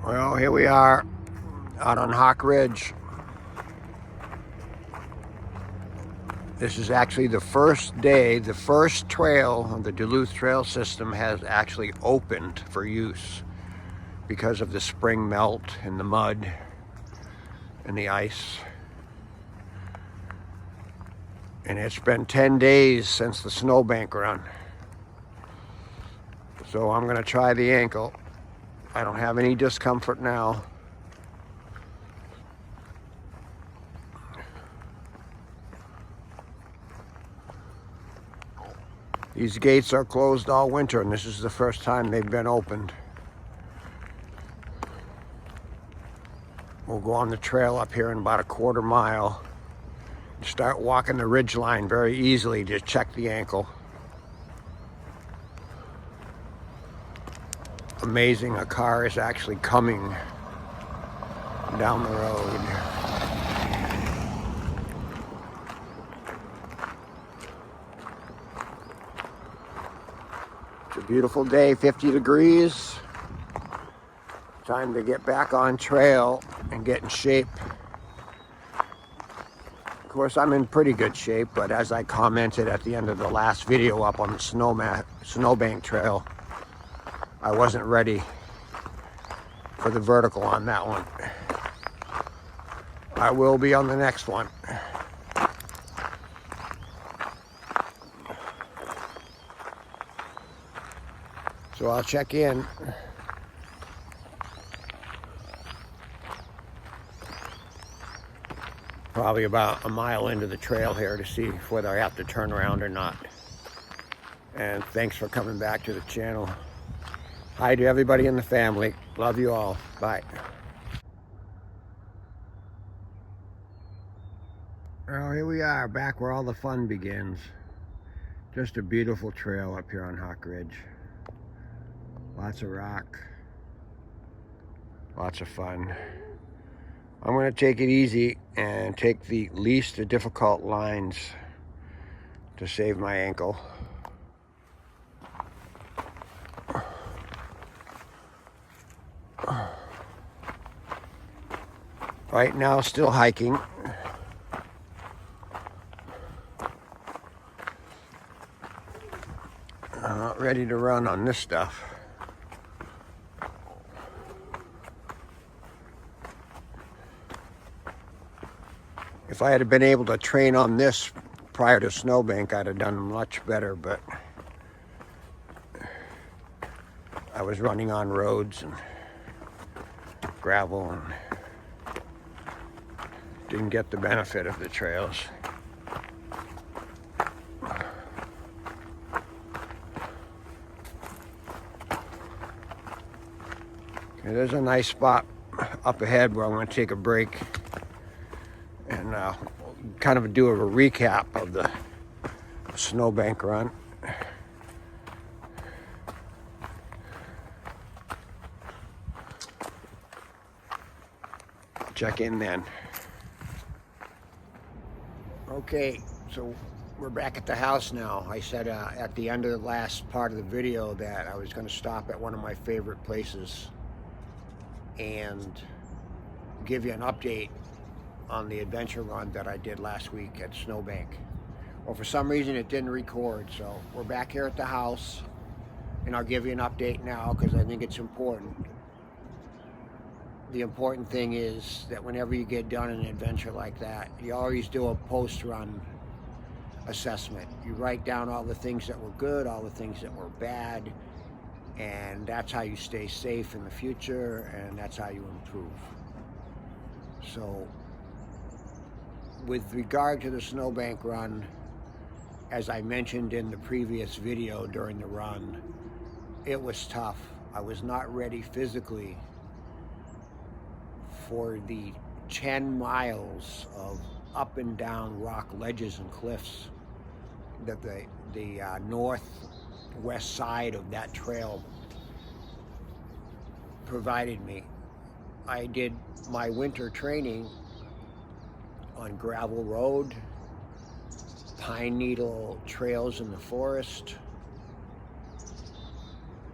Well, here we are out on Hawk Ridge. This is actually the first day, the first trail of the Duluth Trail System has actually opened for use because of the spring melt and the mud and the ice. And it's been 10 days since the Snowbank run. So I'm gonna try the ankle. I don't have any discomfort now. These gates are closed all winter, and this is the first time they've been opened. We'll go on the trail up here in about a quarter mile. Start walking the ridge line very easily to check the ankle. Amazing, a car is actually coming down the road. It's a beautiful day, 50 degrees. Time to get back on trail and get in shape. Of course, I'm in pretty good shape, but as I commented at the end of the last video up on the Snowbank Trail, I wasn't ready for the vertical on that one. I will be on the next one. So I'll check in. Probably about a mile into the trail here to see whether I have to turn around or not. And thanks for coming back to the channel. Hi to everybody in the family. Love you all. Bye. Well, here we are, back where all the fun begins. Just a beautiful trail up here on Hawk Ridge. Lots of rock. Lots of fun. I'm going to take it easy and take the least difficult lines to save my ankle. Right now, still hiking. I'm not ready to run on this stuff. If I had been able to train on this prior to Snowbank, I'd have done much better, but I was running on roads and gravel and didn't get the benefit of the trails. Okay, there's a nice spot up ahead where I'm going to take a break and kind of do a recap of the Snowbank run. Check in then. Okay, so we're back at the house now. I said at the end of the last part of the video that I was going to stop at one of my favorite places and give you an update on the adventure run that I did last week at Snowbank. Well, for some reason it didn't record, so we're back here at the house, and I'll give you an update now because I think it's important. The important thing is that whenever you get done an adventure like that, you always do a post-run assessment. You write down all the things that were good, all the things that were bad, and that's how you stay safe in the future, and that's how you improve. So with regard to the Snowbank run, as I mentioned in the previous video during the run, it was tough. I was not ready physically for the 10 miles of up and down rock ledges and cliffs that the northwest side of that trail provided me. I did my winter training on gravel road, pine needle trails in the forest,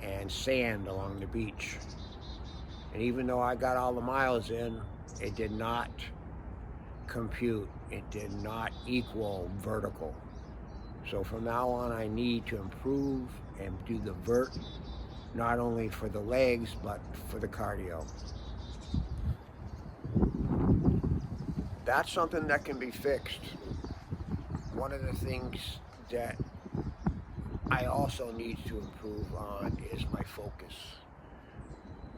and sand along the beach. And even though I got all the miles in, it did not compute. It did not equal vertical. So from now on, I need to improve and do the vert, not only for the legs, but for the cardio. That's something that can be fixed. One of the things that I also need to improve on is my focus.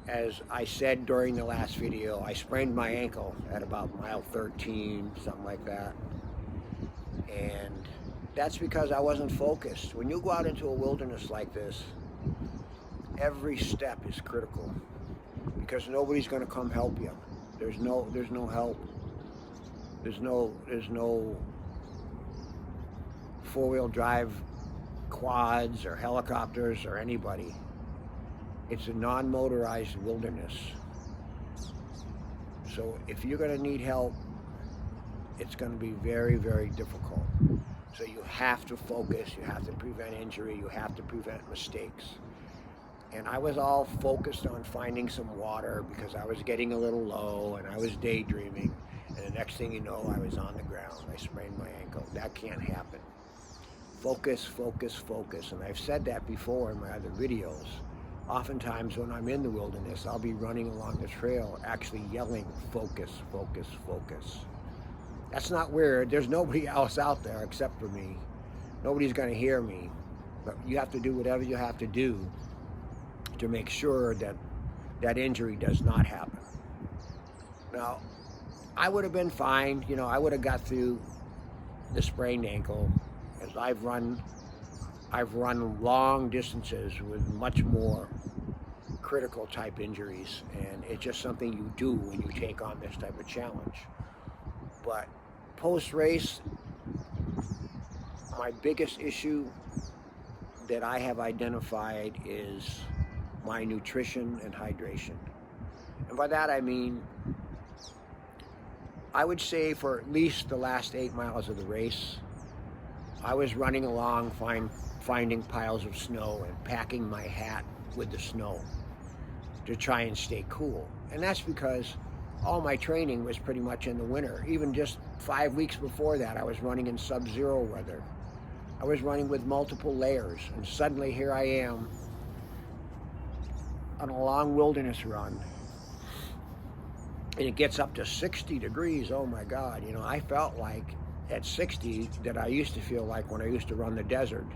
As I said during the last video, I sprained my ankle at about mile 13, something like that. And that's because I wasn't focused. When you go out into a wilderness like this, every step is critical because nobody's going to come help you. There's no help. There's no four-wheel drive quads or helicopters or anybody. It's a non-motorized wilderness. So if you're going to need help, it's going to be very, very difficult. So you have to focus, you have to prevent injury, you have to prevent mistakes. And I was all focused on finding some water because I was getting a little low and I was daydreaming. And the next thing you know, I was on the ground. I sprained my ankle. That can't happen. Focus, focus, focus. And I've said that before in my other videos. Oftentimes when I'm in the wilderness, I'll be running along the trail actually yelling, focus, focus, focus. That's not weird. There's nobody else out there except for me. Nobody's going to hear me. But you have to do whatever you have to do to make sure that that injury does not happen. Now, I would have been fine. You know, I would have got through the sprained ankle, as I've run long distances with much more critical type injuries, and it's just something you do when you take on this type of challenge. But post-race, my biggest issue that I have identified is my nutrition and hydration. And by that I mean, I would say for at least the last 8 miles of the race, I was running along finding piles of snow and packing my hat with the snow to try and stay cool. And that's because all my training was pretty much in the winter. Even just 5 weeks before that, I was running in sub-zero weather. I was running with multiple layers, and suddenly here I am on a long wilderness run, and it gets up to 60 degrees. Oh my God, you know, I felt like at 60 that I used to feel like when I used to run the desert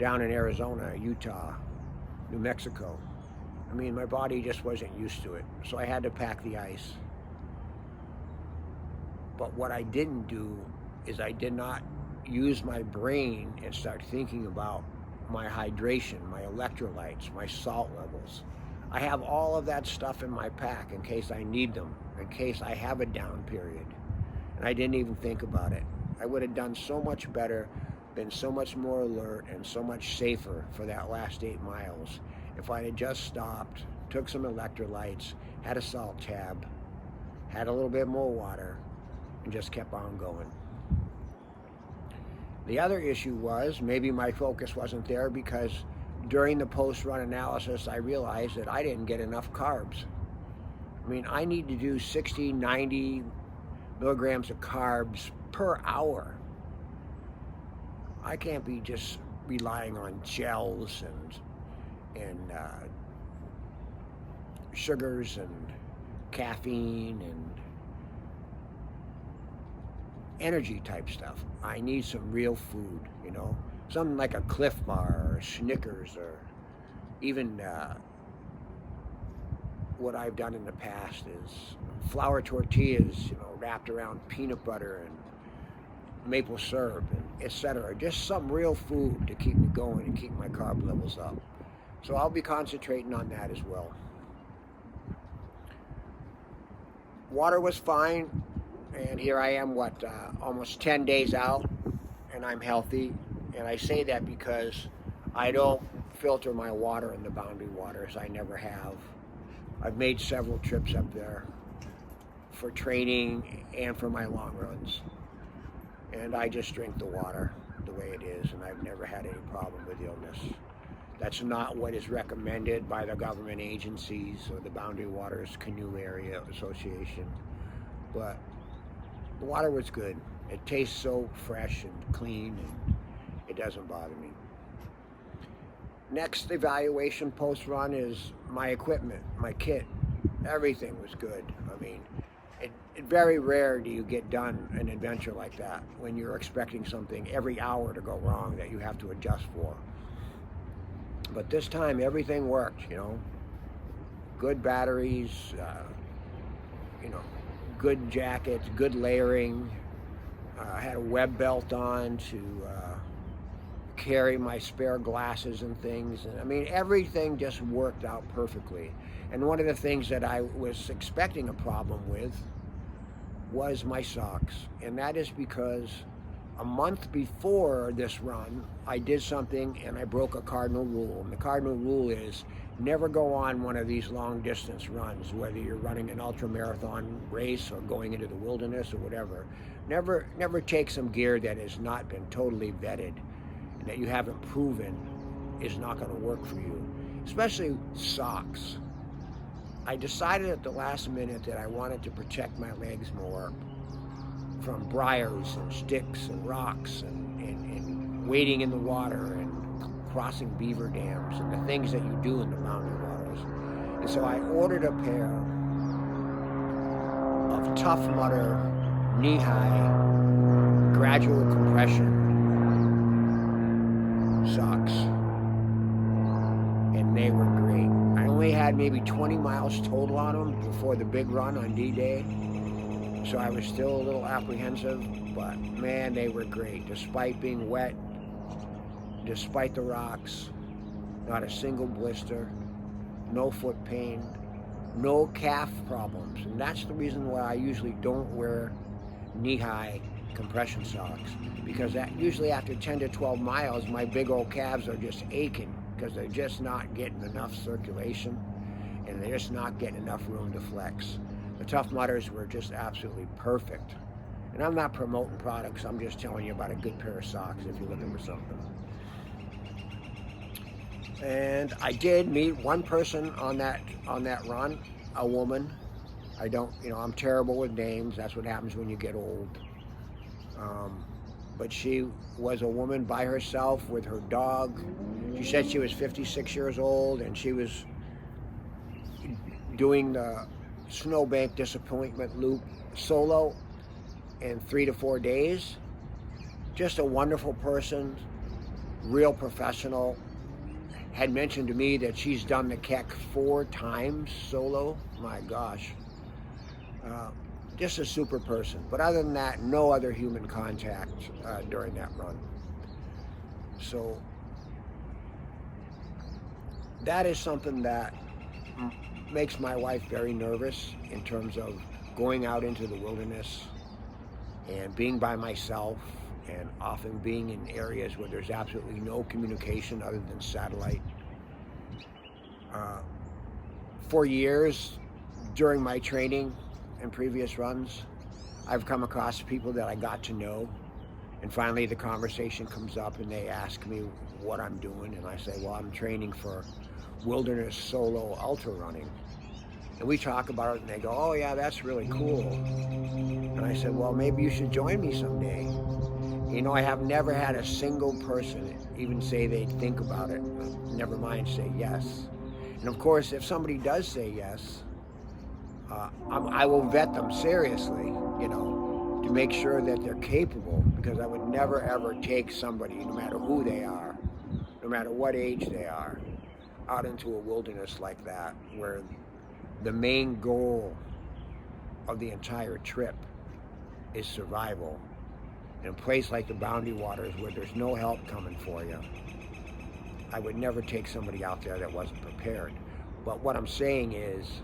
down in Arizona, Utah, New Mexico. I mean, my body just wasn't used to it, so I had to pack the ice. But what I didn't do is I did not use my brain and start thinking about my hydration, my electrolytes, my salt levels. I have all of that stuff in my pack in case I need them, in case I have a down period. And I didn't even think about it. I would have done so much better, been so much more alert and so much safer for that last 8 miles if I had just stopped, took some electrolytes, had a salt tab, had a little bit more water, and just kept on going. The other issue was maybe my focus wasn't there because during the post-run analysis, I realized that I didn't get enough carbs. I mean, I need to do 60, 90 milligrams of carbs per hour. I can't be just relying on gels and sugars and caffeine and energy type stuff. I need some real food, you know, something like a Cliff Bar or Snickers, or even what I've done in the past is flour tortillas, you know, wrapped around peanut butter and maple syrup and etc. Just some real food to keep me going and keep my carb levels up. So I'll be concentrating on that as well. Water was fine, and here I am, almost 10 days out, and I'm healthy. And I say that because I don't filter my water in the Boundary Waters. I never have. I've made several trips up there for training and for my long runs. And I just drink the water the way it is, and I've never had any problem with illness. That's not what is recommended by the government agencies or the Boundary Waters Canoe Area Association. But the water was good. It tastes so fresh and clean, and it doesn't bother me. Next evaluation post-run is my equipment, my kit. Everything was good. I mean, very rare do you get done an adventure like that when you're expecting something every hour to go wrong that you have to adjust for. But this time, everything worked, you know. Good batteries, you know, good jackets, good layering. I had a web belt on to carry my spare glasses and things. And I mean, everything just worked out perfectly. And one of the things that I was expecting a problem with was my socks. And that is because a month before this run, I did something and I broke a cardinal rule. And the cardinal rule is never go on one of these long distance runs, whether you're running an ultra marathon race or going into the wilderness or whatever. Never take some gear that has not been totally vetted and that you haven't proven is not going to work for you, especially socks. I decided at the last minute that I wanted to protect my legs more from briars and sticks and rocks and wading in the water and crossing beaver dams and the things that you do in the Boundary Waters. And so I ordered a pair of Tough Mudder knee-high gradual compression socks, and they were great. I only had maybe 20 miles total on them before the big run on D-Day, so I was still a little apprehensive, but man, they were great. Despite being wet, despite the rocks, not a single blister, no foot pain, no calf problems. And that's the reason why I usually don't wear knee-high compression socks, because that usually after 10 to 12 miles, my big old calves are just aching because they're just not getting enough circulation and they're just not getting enough room to flex. The Tough Mudders were just absolutely perfect. And I'm not promoting products, I'm just telling you about a good pair of socks if you're looking for something. And I did meet one person on that run, a woman. I'm terrible with names. That's what happens when you get old. But she was a woman by herself with her dog. She said she was 56 years old and she was doing the Snowbank disappointment loop solo in 3 to 4 days. Just a wonderful person, real professional. Had mentioned to me that she's done the Keck 4 times solo. My gosh. Just a super person. But other than that, no other human contact during that run. So that is something that makes my wife very nervous in terms of going out into the wilderness and being by myself, and often being in areas where there's absolutely no communication other than satellite. For years during my training and previous runs, I've come across people that I got to know, and finally the conversation comes up and they ask me what I'm doing, and I say, well, I'm training for wilderness solo ultra running. And we talk about it and they go, oh yeah, that's really cool. And I said, well, maybe you should join me someday. You know, I have never had a single person even say they'd think about it, never mind say yes. And of course, if somebody does say yes, I will vet them seriously, you know, to make sure that they're capable, because I would never ever take somebody, no matter who they are, no matter what age they are, out into a wilderness like that, where the main goal of the entire trip is survival. In a place like the Boundary Waters where there's no help coming for you, I would never take somebody out there that wasn't prepared. But what I'm saying is,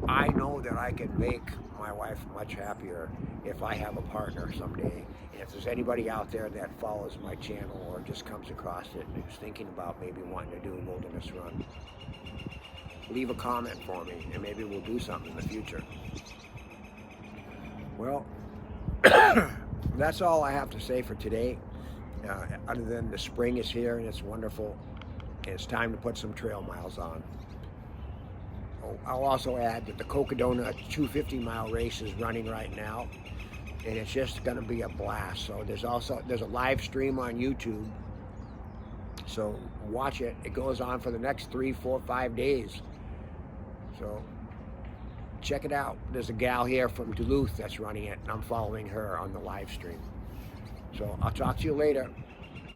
I know that I can make my wife much happier if I have a partner someday. And if there's anybody out there that follows my channel or just comes across it and who's thinking about maybe wanting to do a wilderness run, leave a comment for me and maybe we'll do something in the future. Well, that's all I have to say for today. Other than the spring is here and it's wonderful, and it's time to put some trail miles on. Oh, I'll also add that the Cocodona 250-mile race is running right now, and it's just going to be a blast. So there's a live stream on YouTube. So watch it. It goes on for the next 3, 4, 5 days. So check it out. There's a gal here from Duluth that's running it, and I'm following her on the live stream. So I'll talk to you later.